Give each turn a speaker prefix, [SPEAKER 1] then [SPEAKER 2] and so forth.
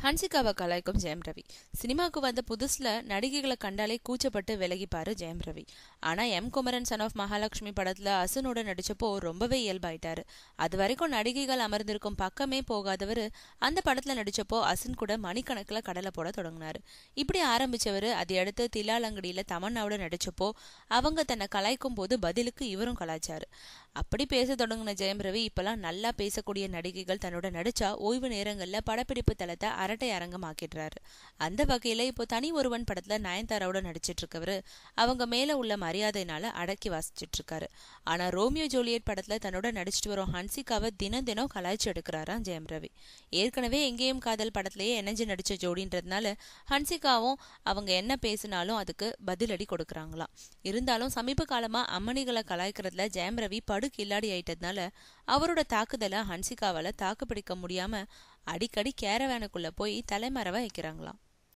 [SPEAKER 1] ஹன்சிகாவை கலாய்க்கும் ஜெயம் ரவி. சினிமாவுக்கு வந்த புதுசுல நடிகைகளை கண்டாலே கூச்சப்பட்டு விலகிப்பாரு ஜெயம் ரவி. ஆனா M Kumaran son of Mahalakshmi படத்துல அசுனோட நடிச்சப்போ ரொம்பவே இயல்பாயிட்டாரு. அது வரைக்கும் நடிகைகள் அமர்ந்திருக்கும் பக்கமே போகாதவரு அந்த படத்துல நடிச்சப்போ அசுன் கூட மணிக்கணக்கில் கடலை போட தொடங்கினாரு. இப்படி ஆரம்பிச்சவரு அதை அடுத்து தில்லாலங்கடியில தமன்னாவோட நடிச்சப்போ அவங்க தன்னை கலாய்க்கும் போது பதிலுக்கு இவரும் கலாய்ச்சாரு. அப்படி பேச தொடங்கின ஜெயம் ரவி இப்பெல்லாம் நல்லா பேசக்கூடிய நடிகைகள் தன்னோட நடிச்சா ஓய்வு நேரங்கள்ல படப்பிடிப்பு தளத்தை அரட்டை அரங்கம் ஆக்கிடுறாரு. அந்த வகையில இப்போ தனி ஒருவன் படத்துல நயன்தாராவோட நடிச்சிட்டு இருக்கவரு அவங்க மேல உள்ள மரியாதைனால அடக்கி வாசிச்சிட்டு இருக்காரு. ஆனா ரோமியோ ஜூலியட் படத்துல தன்னோட நடிச்சிட்டு வரும் ஹன்சிகாவை தினம் தினம் கலாய்ச்சி எடுக்கிறாராம் ஜெயம் ரவி. ஏற்கனவே எங்கேயும் காதல் படத்திலேயே இணைஞ்சு நடிச்ச ஜோடின்றதுனால ஹன்சிகாவும் அவங்க என்ன பேசினாலும் அதுக்கு பதிலடி கொடுக்கறாங்களாம். இருந்தாலும் சமீப காலமா அம்மணிகளை கலாய்க்கிறதுல ஜெயம் ரவி படு கில்லாடி ஆயிட்டதுனால அவரோட தாக்குதலை ஹன்சிகாவால தாக்கு பிடிக்க முடியாம அடிக்கடி கேரவேனுக்குள்ள போய் தலைமறைவா வைக்கிறாங்களாம்.